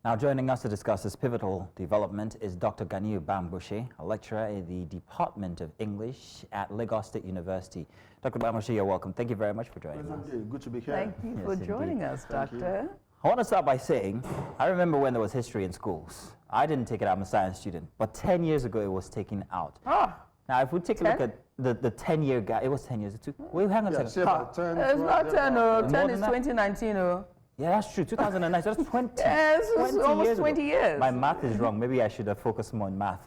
Now joining us to discuss this pivotal development is Dr. Ganiu Bamgbose, a lecturer in the Department of English at Lagos State University. Dr. Bamgbose, you're welcome. Thank you very much for joining us. Good to be here. Thank you for joining us, Doctor. I want to start by saying, I remember when there was history in schools. I didn't take it out, I'm a science student, but 10 years ago it was taken out. Now if we take a look at the 10-year gap, it was 10 years. Wait, hang on a second. 10, it's not 10, 10 is 2019. Yeah, that's true. 2009, so that's 20. Yes, 20 almost years 20 years. My math is wrong. Maybe I should have focused more on math.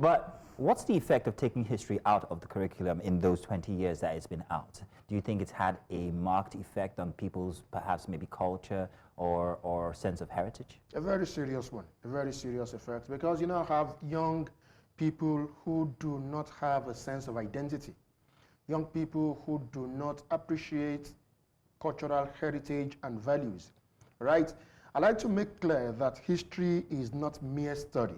But what's the effect of taking history out of the curriculum in those 20 years that it's been out? Do you think it's had a marked effect on people's perhaps maybe culture or sense of heritage? A very serious one, a very serious effect, because you now have young people who do not have a sense of identity, young people who do not appreciate cultural heritage and values, right? I like to make clear that history is not mere study.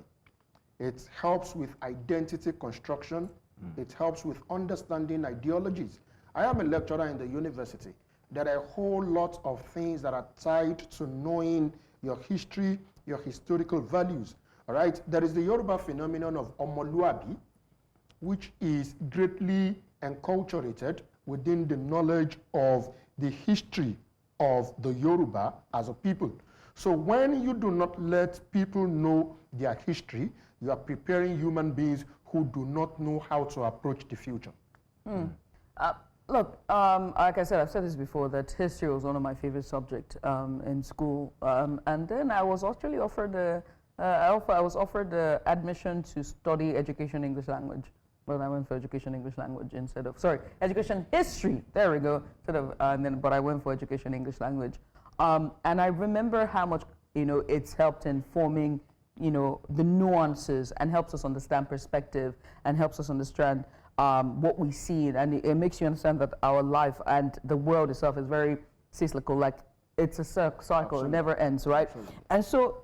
It helps with identity construction. It helps with understanding ideologies. I am a lecturer in the university. There are a whole lot of things that are tied to knowing your history, your historical values, all right? There is the Yoruba phenomenon of omoluabi, which is greatly enculturated within the knowledge of the history of the Yoruba as a people. So when you do not let people know their history, you are preparing human beings who do not know how to approach the future. Look, like I said, I've said this before, that history was one of my favorite subjects in school. And then I was actually offered admission to study education English language. But I went for education English language instead of, sorry, education history. There we go. Instead of, but I went for education English language. And I remember how much, it's helped in forming, the nuances and helps us understand perspective and helps us understand what we see. And it makes you understand that our life and the world itself is very cyclical, like it's a cycle, Absolutely. It never ends, right? Absolutely. And so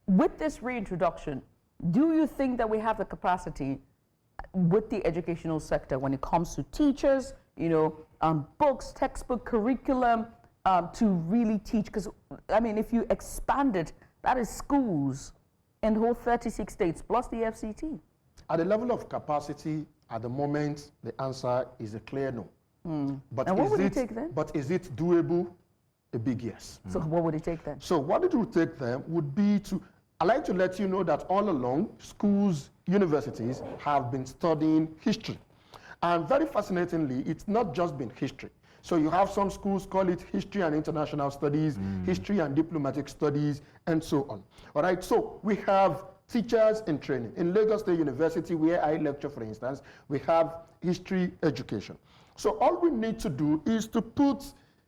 with this reintroduction, do you think that we have the capacity with the educational sector when it comes to teachers, books, textbook, curriculum, to really teach? Because, I mean, if you expand it, that is schools in the whole 36 states, plus the FCT. At the level of capacity, at the moment, the answer is a clear no. But and what would it take then? But is it doable? A big yes. So what would it take then? So what it would take then would be to, I'd like to let you know that all along, schools, universities have been studying history. And very fascinatingly, it's not just been history. So you have some schools call it history and international studies, history and diplomatic studies, and so on. All right, so we have teachers in training. In Lagos State University, where I lecture, for instance, we have history education. So all we need to do is to put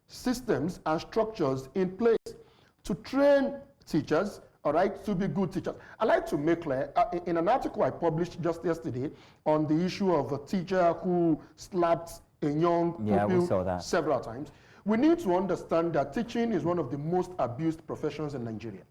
systems and structures in place to train teachers, all right, to be good teachers. I like to make clear, in an article I published just yesterday on the issue of a teacher who slapped a young pupil several times, we need to understand that teaching is one of the most abused professions in Nigeria.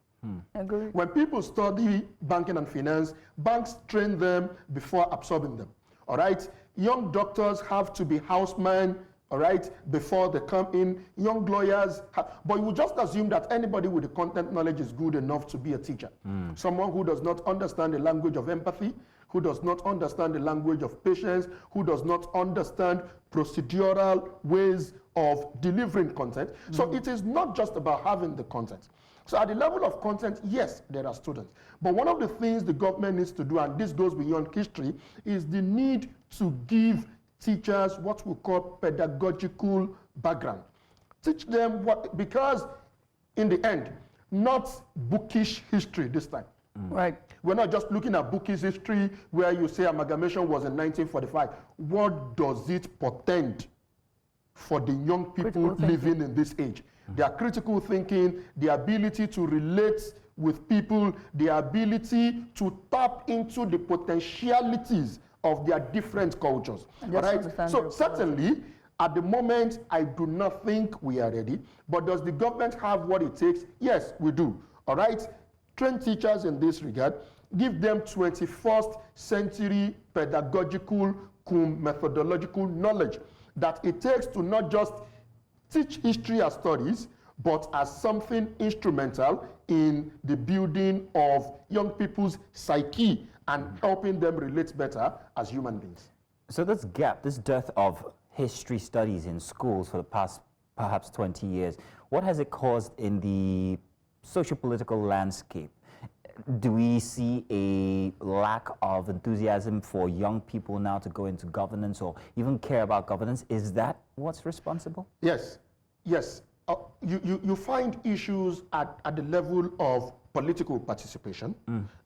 Agree. When people study banking and finance, banks train them before absorbing them, all right? Young doctors have to be housemen, all right, before they come in. Young lawyers, but you just assume that anybody with the content knowledge is good enough to be a teacher. Someone who does not understand the language of empathy, who does not understand the language of patience, who does not understand procedural ways of delivering content. So it is not just about having the content. So at the level of content, yes, there are students. But one of the things the government needs to do, and this goes beyond history, is the need to give teachers what we call pedagogical background. Teach them what, because in the end, not bookish history this time. Right. We're not just looking at bookish history where you say amalgamation was in 1945. What does it portend for the young people living in this age? Their critical thinking, the ability to relate with people, the ability to tap into the potentialities of their different cultures. All right? So certainly, at the moment, I do not think we are ready. But does the government have what it takes? Yes, we do. All right? Train teachers in this regard. Give them 21st century pedagogical, methodological knowledge that it takes to not just teach history as studies, but as something instrumental in the building of young people's psyche and helping them relate better as human beings. So this gap, this dearth of history studies in schools for the past perhaps 20 years, what has it caused in the socio-political landscape? Do we see a lack of enthusiasm for young people now to go into governance or even care about governance? Is that what's responsible? Yes, yes. You find issues at the level of political participation,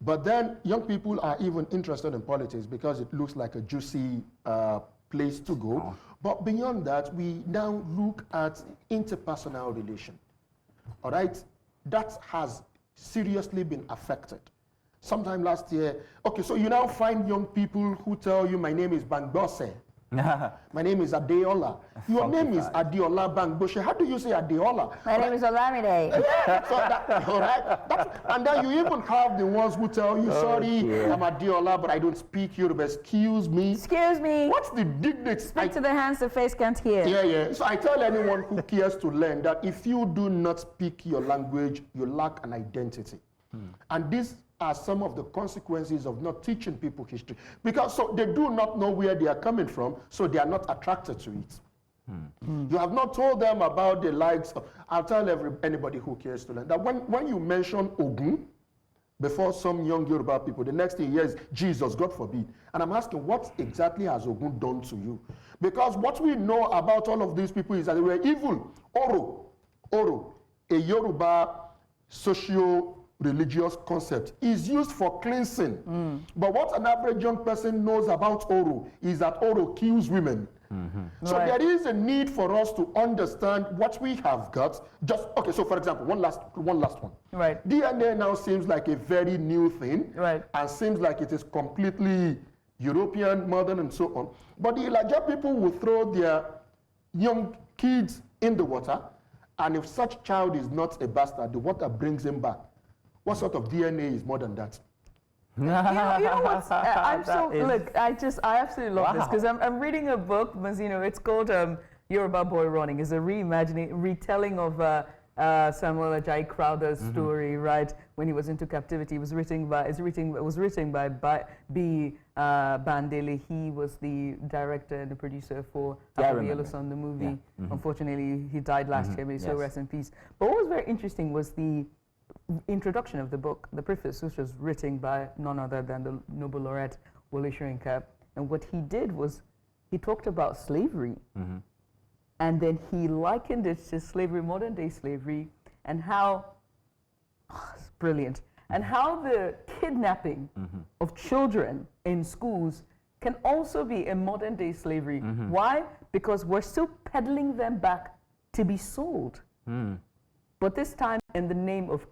but then young people are even interested in politics because it looks like a juicy place to go. But beyond that, we now look at interpersonal relation. All right? That has seriously been affected. Sometime last year, okay, so you now find young people who tell you, my name is Bamgbose. My name is Adeola. Your name is Adeola Bamgbose. How do you say Adeola? My name is Olamide. Yeah, so that, all right? And then you even have the ones who tell you, sorry, I'm Adeola, but I don't speak Yoruba. Excuse me. Excuse me. What's the dignity? Speak to the hands the face can't hear. Yeah, yeah. So I tell anyone who cares to learn that if you do not speak your language, you lack an identity. And these are some of the consequences of not teaching people history. Because so they do not know where they are coming from, so they are not attracted to it. You have not told them about the likes of, I'll tell anybody who cares to learn, that when you mention Ogun, before some young Yoruba people, the next thing is Jesus, God forbid. And I'm asking, what exactly has Ogun done to you? Because what we know about all of these people is that they were evil. Oro, a Yoruba socio-religious concept, is used for cleansing. But what an average young person knows about Oro is that Oro kills women. So there is a need for us to understand what we have got. Just okay. So for example, one last one. Right. DNA now seems like a very new thing, Right. and seems like it is completely European, modern, and so on. But the Elijah people will throw their young kids in the water, and if such child is not a bastard, the water brings him back. What sort of DNA is more than that? You know what? Look, I absolutely love this because I'm reading a book, Mazino. It's called Yoruba Boy Running. It's a retelling of Samuel Ajayi Crowther's story, right? When he was into captivity, it was written by B. Bandele. He was the director and the producer for Yellowstone, the movie. Unfortunately, he died last year, but so rest in peace. But what was very interesting was the introduction of the book, the preface, which was written by none other than the Nobel laureate Wole Soyinka. And what he did was he talked about slavery, and then he likened it to slavery, modern day slavery, and how it's brilliant, and how the kidnapping of children in schools can also be a modern day slavery. Why? Because we're still peddling them back to be sold. But this time in the name of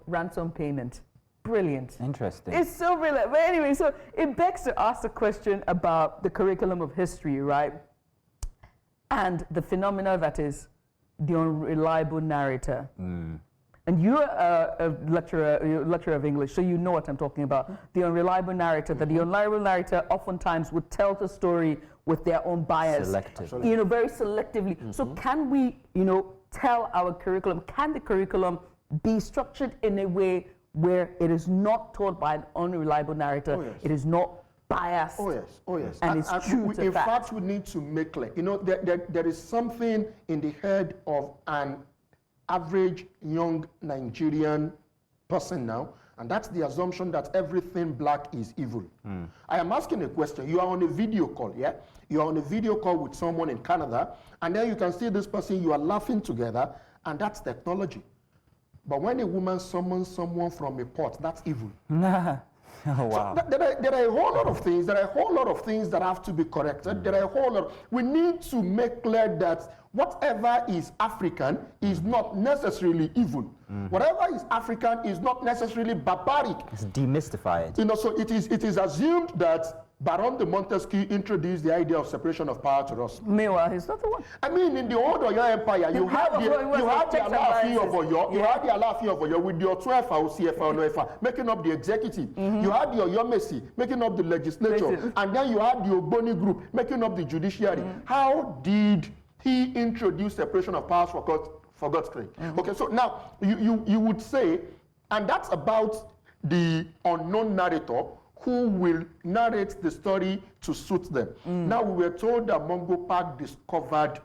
ransom payment. Brilliant. Interesting. It's so brilliant. But anyway, so it begs to ask the question about the curriculum of history, right? And the phenomena that is the unreliable narrator. And you're a lecturer of English, so you know what I'm talking about. The unreliable narrator, that the unreliable narrator oftentimes would tell the story with their own bias. Selective. Very selectively. So can we, tell our curriculum, can the curriculum be structured in a way where it is not taught by an unreliable narrator, it is not biased? Oh yes. And it's true to in fact. fact, we need to make clear, there is something in the head of an average young Nigerian person now, and that's the assumption that everything black is evil. I am asking a question. You are on a video call, yeah? You are on a video call with someone in Canada, and then you can see this person, you are laughing together, and that's technology. But when a woman summons someone from a port, that's evil. Oh, wow. So there are a whole lot of things. There are a whole lot of things that have to be corrected. There are a whole lot. We need to make clear that whatever is African is not necessarily evil. Whatever is African is not necessarily barbaric. It's demystify it. So it is assumed that Baron de Montesquieu introduced the idea of separation of power to us. Meanwhile, he's not the one. I mean, in the old Oyo Empire, you had the Alaafin of Oyo, you had the Alaafin of Oyo with the Otuefa, Osiefa, Onoefa, making up the executive. You had the Oyomesi, making up the legislature, and then you had the Ogboni group, making up the judiciary. How did he introduce separation of powers For God's sake. Okay, so now you would say, and that's about the unknown narrator who will narrate the story to suit them. Now we were told that Mungo Park discovered.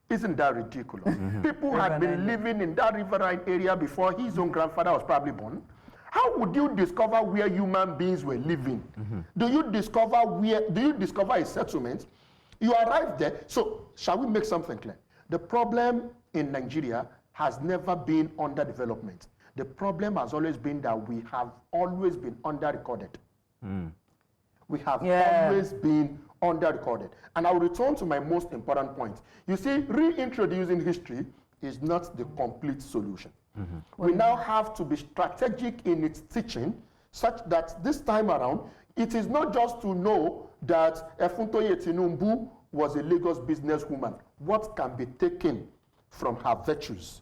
Isn't that ridiculous? People had been living in that riverine area before his own grandfather was probably born. How would you discover where human beings were living? Do you discover a settlement? You arrive there. So shall we make something clear? The problem in Nigeria has never been underdevelopment. The problem has always been that we have always been under-recorded. We have always been under-recorded. And I'll return to my most important point. You see, reintroducing history is not the complete solution. We now have to be strategic in its teaching, such that this time around, it is not just to know that Efuntoye Tinubu was a Lagos businesswoman. What can be taken from her virtues?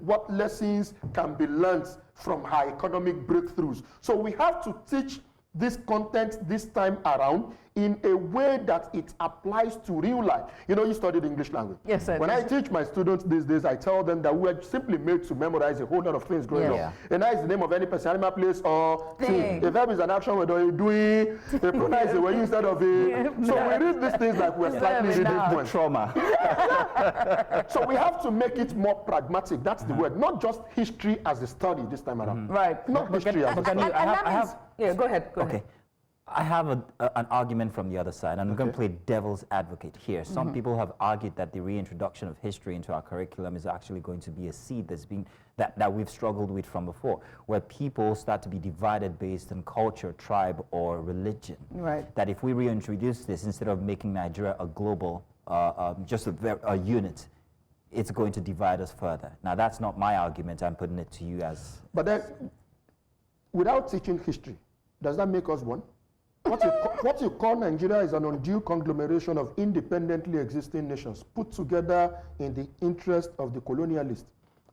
What lessons can be learned from her economic breakthroughs? So we have to teach this content this time around in a way that it applies to real life. You know, you studied English language. Yes, I When did. I teach my students these days, I tell them that we are simply made to memorize a whole lot of things growing up. And that is the name of any person, animal, place, or thing. A verb is an action word, or a doing. A pronoun is a word instead of a. So we read these things like we're slightly reading poems. Trauma. So we have to make it more pragmatic. That's the word. Not just history as a study this time around. Right. Not history as a study. Yeah, go ahead. Go Okay. ahead. I have an argument from the other side, and I'm going to play devil's advocate here. Some people have argued that the reintroduction of history into our curriculum is actually going to be a seed that's been that we've struggled with from before, where people start to be divided based on culture, tribe, or religion. Right. That if we reintroduce this, instead of making Nigeria a global, just a unit, it's going to divide us further. Now, that's not my argument. I'm putting it to you as... But then, without teaching history, does that make us one? What you call Nigeria is an undue conglomeration of independently existing nations put together in the interest of the colonialist.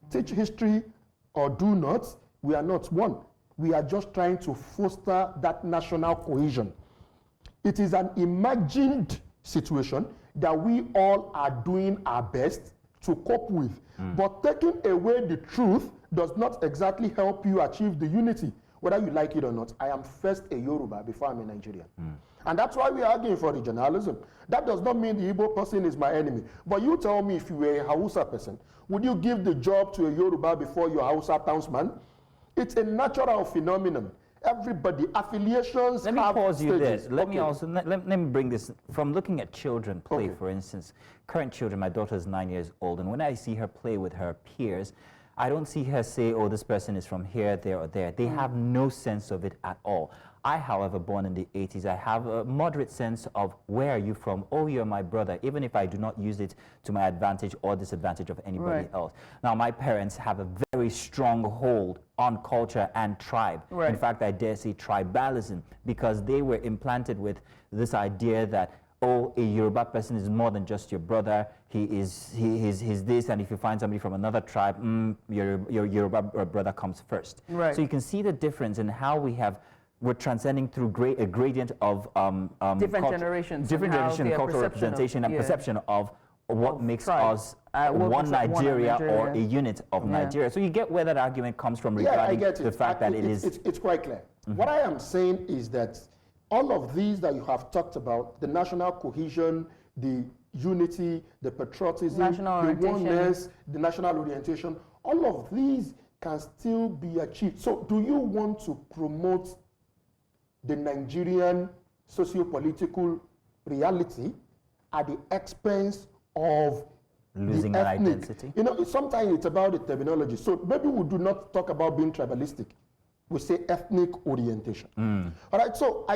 Teach history or do not, we are not one. We are just trying to foster that national cohesion. It is an imagined situation that we all are doing our best to cope with. But taking away the truth does not exactly help you achieve the unity. Whether you like it or not, I am first a Yoruba before I'm a Nigerian. And that's why we are arguing for regionalism. That does not mean the Igbo person is my enemy. But you tell me, if you were a Hausa person, would you give the job to a Yoruba before your Hausa townsman? It's a natural phenomenon. Everybody, affiliations Let me have pause you there. stages. Let me bring this from looking at children play, Okay. for instance. Current children, my daughter is 9 years old, and when I see her play with her peers, I don't see her say, oh, this person is from here, there, or there. They have no sense of it at all. I, however, born in the 80s, I have a moderate sense of where are you from? Oh, you're my brother, even if I do not use it to my advantage or disadvantage of anybody else. Now, my parents have a very strong hold on culture and tribe. In fact, I dare say tribalism, because they were implanted with this idea that, oh, a Yoruba person is more than just your brother. He's this, and if you find somebody from another tribe, your Yoruba brother comes first. So you can see the difference in how we're transcending through a gradient of Different generations. different and how generation, their cultural perception representation, and perception of what makes tribe. us What one makes us one Nigeria or Nigeria. a unit of Nigeria. So you get where that argument comes from Yeah, I regarding get it. the fact that It's quite clear. What I am saying is that all of these that you have talked about, the national cohesion, the unity, the patriotism, National the orientation. oneness, the national orientation, all of these can still be achieved. So do you want to promote the Nigerian socio-political reality at the expense of losing the an ethnic? identity? You know, sometimes it's about the terminology. So maybe we do not talk about being tribalistic. We say ethnic orientation. All right, so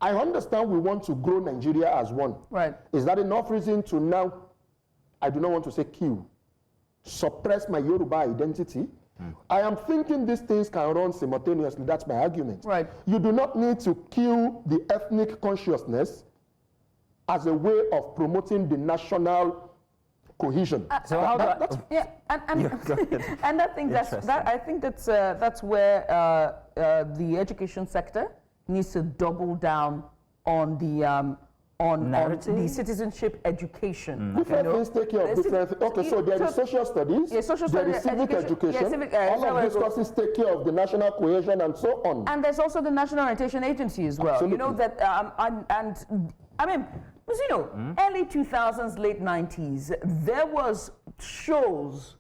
I understand we want to grow Nigeria as one. Right. Is that enough reason to now, I do not want to say kill, suppress my Yoruba identity? I am thinking these things can run simultaneously. That's my argument. Right. You do not need to kill the ethnic consciousness as a way of promoting the national cohesion. So how do I... Yeah, and Go ahead. and I think I think that's where the education sector needs to double down on on Narrative? the citizenship education. Different things take care of different things. Okay, so there is social studies, yeah, social there studies, is civic education. All of these courses take care of the national cohesion and so on. And there's also the National Orientation Agency as well. Absolutely. You know that, I mean, because, you know, early 2000s, late 90s, there was shows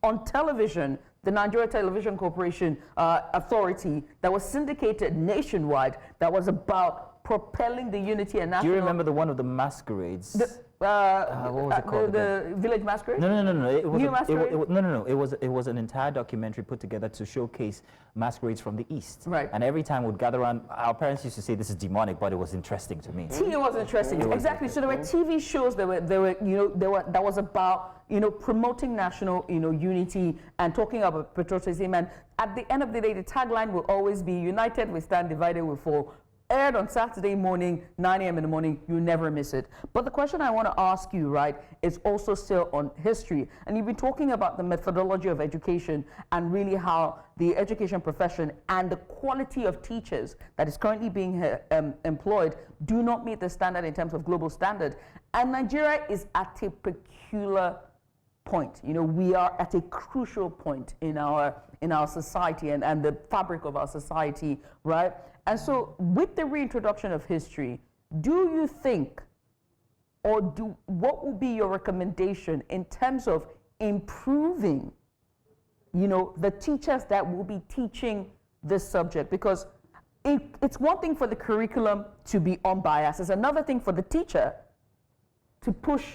on television, the Nigeria Television Corporation Authority, that was syndicated nationwide, that was about propelling the unity and national... Do you remember the one of the masquerades? what was it called the Village Masquerade? No. It was New a, Masquerade? no. It was an entire documentary put together to showcase masquerades from the East. Right. And every time we'd gather around, our parents used to say this is demonic, but it was interesting to me. It was interesting. Exactly. So there were TV shows that that was about, you know, promoting national, you know, unity and talking about patriotism. And at the end of the day, the tagline will always be "United we stand, divided we fall." Aired on Saturday morning, 9 a.m. in the morning, you never miss it. But the question I want to ask you, right, is also still on history. And you've been talking about the methodology of education and really how the education profession and the quality of teachers that is currently being employed do not meet the standard in terms of global standard. And Nigeria is at a peculiar point. You know, we are at a crucial point in our society and the fabric of our society, right? And so with the reintroduction of history, do you think, or what will be your recommendation in terms of improving, you know, the teachers that will be teaching this subject? Because it's one thing for the curriculum to be unbiased. It's another thing for the teacher to push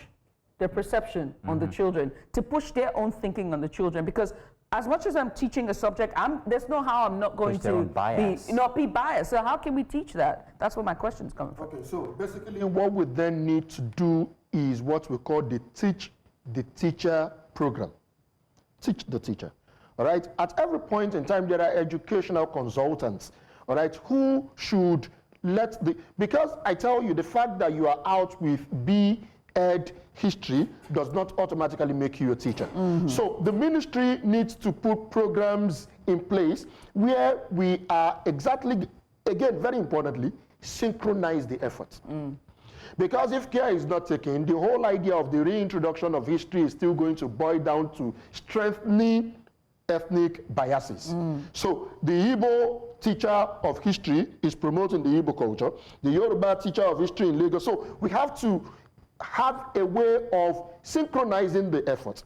their perception on the children, to push their own thinking on the children. Because as much as I'm teaching a subject, there's no how I'm not going to be biased. So how can we teach that? That's where my question is coming from. Okay, so basically what we then need to do is what we call the Teach the Teacher program. Teach the teacher, all right? At every point in time, there are educational consultants, all right, who should because I tell you, the fact that you are out with Ed history does not automatically make you a teacher. So the ministry needs to put programs in place where we are exactly, again, very importantly, synchronize the efforts. Because if care is not taken, the whole idea of the reintroduction of history is still going to boil down to strengthening ethnic biases. So the Igbo teacher of history is promoting the Igbo culture, the Yoruba teacher of history in Lagos. So we have to have a way of synchronizing the efforts,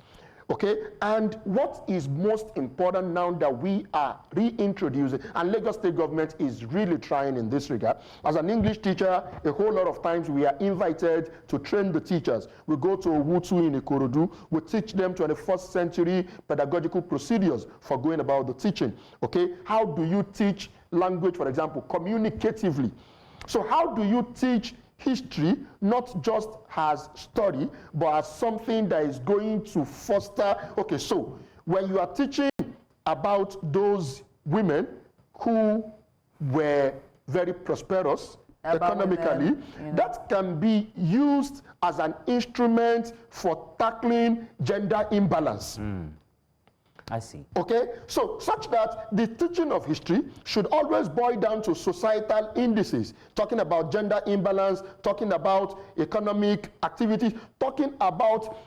okay? And what is most important now that we are reintroducing, and Lagos State government is really trying in this regard. As an English teacher, a whole lot of times we are invited to train the teachers. We go to Owutu in Ikorodu, we teach them 21st century pedagogical procedures for going about the teaching, okay? How do you teach language, for example, communicatively? So how do you teach history, not just as story, but as something that is going to foster? Okay, so when you are teaching about those women who were very prosperous economically, that can be used as an instrument for tackling gender imbalance. I see. Okay, so such that the teaching of history should always boil down to societal indices, talking about gender imbalance, talking about economic activities, talking about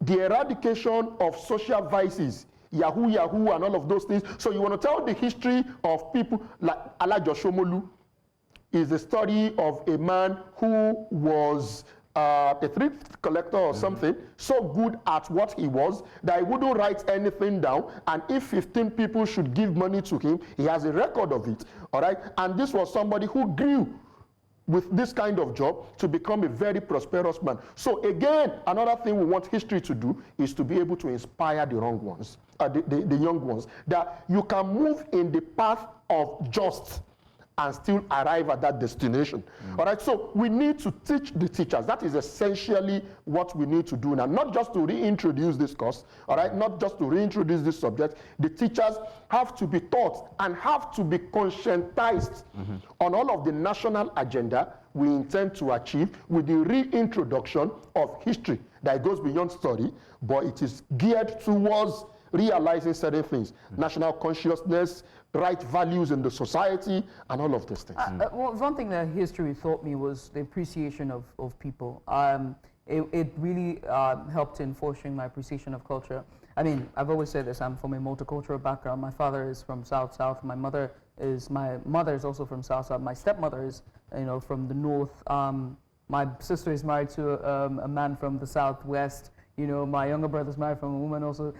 the eradication of social vices, Yahoo, and all of those things. So you want to tell the history of people like Alajo Shomolu is the story of a man who was a thrift collector or something, so good at what he was that he wouldn't write anything down, and if 15 people should give money to him, he has a record of it, all right? And this was somebody who grew with this kind of job to become a very prosperous man. So again, another thing we want history to do is to be able to inspire the young ones, that you can move in the path of just and still arrive at that destination. All right, so we need to teach the teachers. That is essentially what we need to do now, not just to reintroduce this course, all right, not just to reintroduce this subject. The teachers have to be taught and have to be conscientized on all of the national agenda we intend to achieve with the reintroduction of history that goes beyond story, but it is geared towards realizing certain things, national consciousness, right values in the society, and all of these things. Well, one thing that history taught me was the appreciation of people. It really helped in fostering my appreciation of culture. I mean, I've always said this, I'm from a multicultural background. My father is from South. My mother is also from South. My stepmother is, from the North. My sister is married to a man from the Southwest. My younger brother's married from a woman also.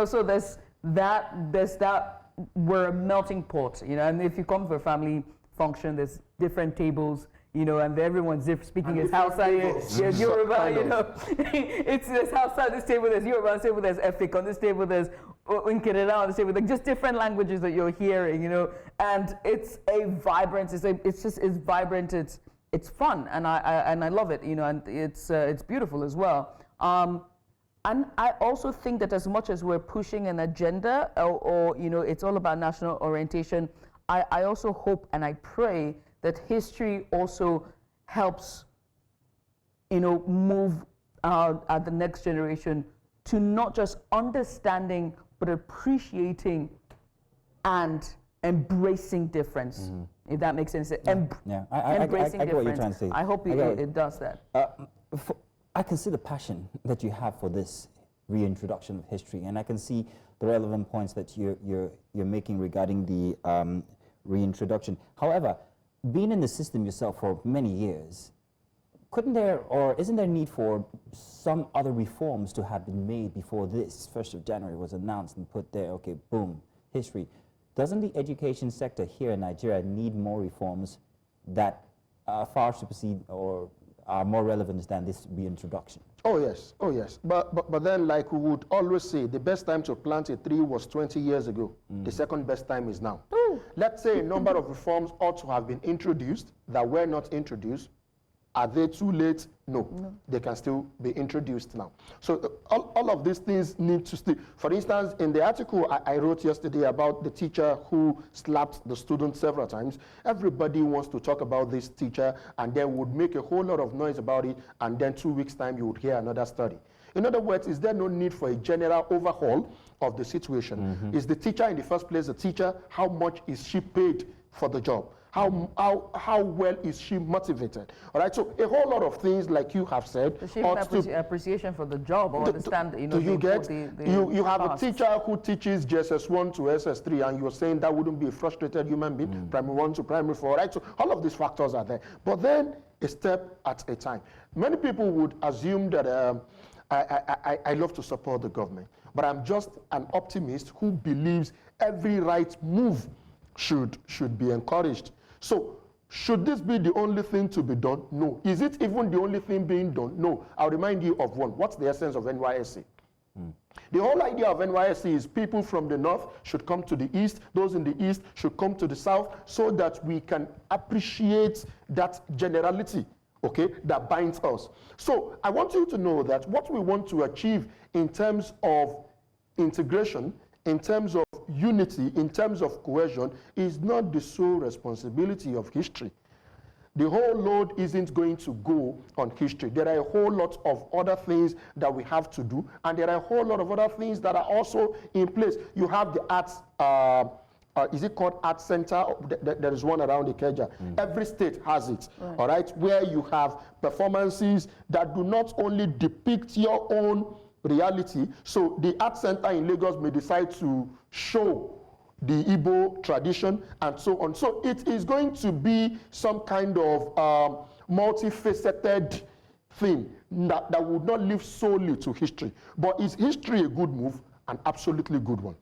So there's that, we're a melting pot, and if you come for a family function, there's different tables, and everyone's speaking his Hausa, Yoruba, it's Hausa, this table there's Yoruba, on this table there's Efik, on this table there's Nkerela, on this table, just different languages that you're hearing, and it's a vibrant, it's vibrant, it's fun, and I love it, and it's beautiful as well. And I also think that as much as we're pushing an agenda, or it's all about national orientation, I also hope and I pray that history also helps, move at the next generation to not just understanding, but appreciating and embracing difference. If that makes sense. Embracing I get what you're trying to say. I hope it does that. I can see the passion that you have for this reintroduction of history, and I can see the relevant points that you're making regarding the reintroduction. However, being in the system yourself for many years, couldn't there, or isn't there need for some other reforms to have been made before this 1st of January was announced and put there, okay, boom, history? Doesn't the education sector here in Nigeria need more reforms that far supersede or are more relevant than this reintroduction? Oh yes, oh yes. But then, like we would always say, the best time to plant a tree was 20 years ago. The second best time is now. Let's say a number of reforms ought to have been introduced that were not introduced. Are they too late? No. They can still be introduced now. So all of these things need to stay. For instance, in the article I wrote yesterday about the teacher who slapped the student several times, everybody wants to talk about this teacher and then would make a whole lot of noise about it, and then 2 weeks' time you would hear another story. In other words, is there no need for a general overhaul of the situation? Is the teacher in the first place a teacher? How much is she paid for the job? How well is she motivated? All right, so a whole lot of things, like you have said. Does she have appreciation for the job, or understand? Do you get? You have a teacher who teaches JSS1 to SS3, and you're saying that wouldn't be a frustrated human being, primary 1 to primary 4, right? So all of these factors are there. But then a step at a time. Many people would assume that I love to support the government, but I'm just an optimist who believes every right move should be encouraged. So, should this be the only thing to be done? No. Is it even the only thing being done? No. I'll remind you of one. What's the essence of NYSC? The whole idea of NYSC is people from the north should come to the east, those in the east should come to the south, so that we can appreciate that generality, okay, that binds us. So, I want you to know that what we want to achieve in terms of integration, in terms of unity, in terms of cohesion, is not the sole responsibility of history. The whole load isn't going to go on history. There are a whole lot of other things that we have to do, and there are a whole lot of other things that are also in place. You have the arts, is it called Art Center? There is one around Ikeja. Every state has it, all right, where you have performances that do not only depict your own reality. So the art center in Lagos may decide to show the Igbo tradition and so on. So it is going to be some kind of multifaceted thing that would not live solely to history. But is history a good move? An absolutely good one.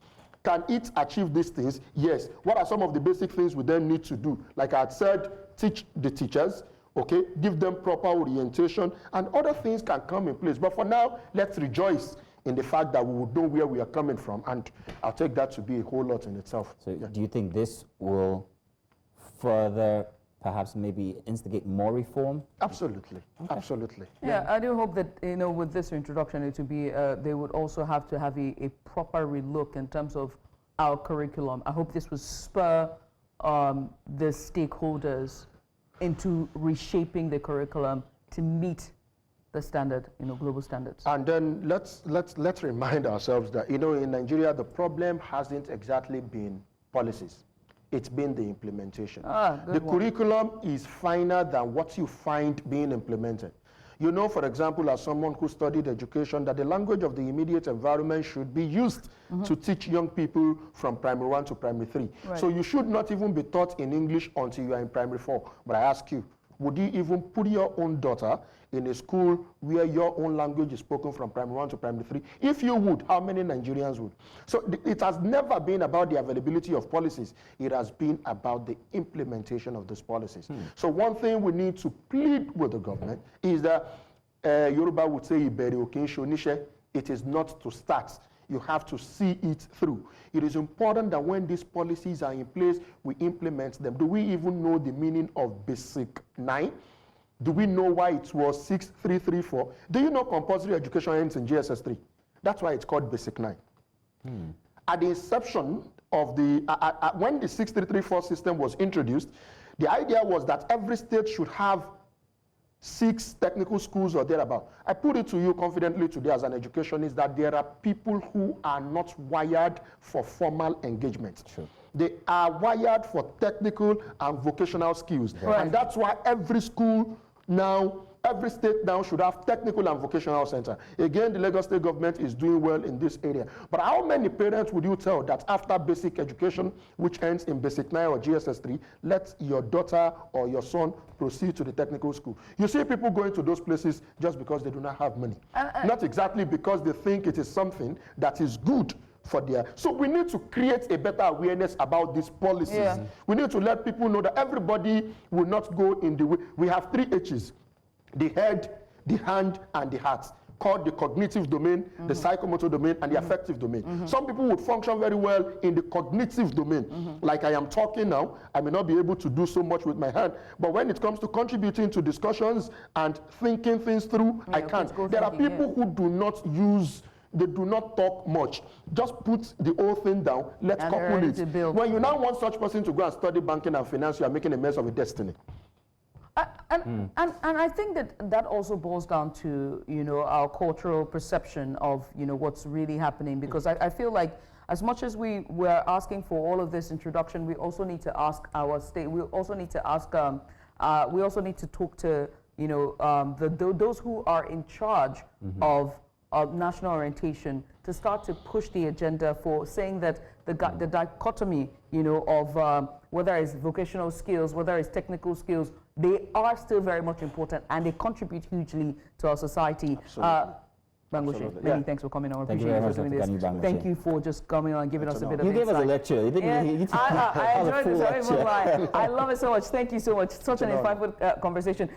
Can it achieve these things? Yes. What are some of the basic things we then need to do? Like I had said, teach the teachers, okay, give them proper orientation, and other things can come in place. But for now, let's rejoice in the fact that we would know where we are coming from, and I'll take that to be a whole lot in itself. So do you think this will further perhaps maybe instigate more reform? Absolutely, absolutely. Yeah, I do hope that, with this introduction, it would be, they would also have to have a proper relook in terms of our curriculum. I hope this will spur the stakeholders into reshaping the curriculum to meet the standard, global standards. And then let's remind ourselves that in Nigeria the problem hasn't exactly been policies. It's been the implementation. The curriculum is finer than what you find being implemented. For example, as someone who studied education, that the language of the immediate environment should be used to teach young people from primary 1 to primary 3. Right. So you should not even be taught in English until you are in primary 4. But I ask you, would you even put your own daughter in a school where your own language is spoken from primary 1 to primary 3? If you would, how many Nigerians would? So it has never been about the availability of policies. It has been about the implementation of those policies. So one thing we need to plead with the government is that Yoruba would say, it is not to start. You have to see it through. It is important that when these policies are in place, we implement them. Do we even know the meaning of basic 9? Do we know why it was 6334? Do you know compulsory education ends in GSS 3? That's why it's called basic 9. At the inception of when the 6334 system was introduced, the idea was that every state should have 6 technical schools or thereabout. I put it to you confidently today as an educationist that there are people who are not wired for formal engagement. Sure. They are wired for technical and vocational skills. Right. And that's why every school now, every state now should have technical and vocational center. Again, the Lagos state government is doing well in this area. But how many parents would you tell that after basic education, which ends in basic 9 or GSS 3, let your daughter or your son proceed to the technical school? You see people going to those places just because they do not have money. Not exactly because they think it is something that is good for their. So we need to create a better awareness about these policies. Yeah. We need to let people know that everybody will not go in the way. We have 3 H's. The head, the hand, and the heart, called the cognitive domain, the psychomotor domain, and the affective domain. Some people would function very well in the cognitive domain. Like I am talking now, I may not be able to do so much with my hand, but when it comes to contributing to discussions and thinking things through, I can't. There are people who do not use, they do not talk much. Just put the whole thing down, let's couple it. When you now want such person to go and study banking and finance, you are making a mess of a destiny. And I think that also boils down to our cultural perception of what's really happening, because I feel like as much as we were asking for all of this introduction, we also need to ask our state. We also need to ask. We also need to talk to those who are in charge of national orientation to start to push the agenda for saying that the dichotomy of whether it's vocational skills, whether it's technical skills, they are still very much important and they contribute hugely to our society. Bamgbose, many thanks for coming on. Appreciate you for doing this. Thank you for just coming on and giving us a bit of insight. You gave us a lecture. You didn't, I enjoyed this. I love it so much. Thank you so much. Such an insightful conversation.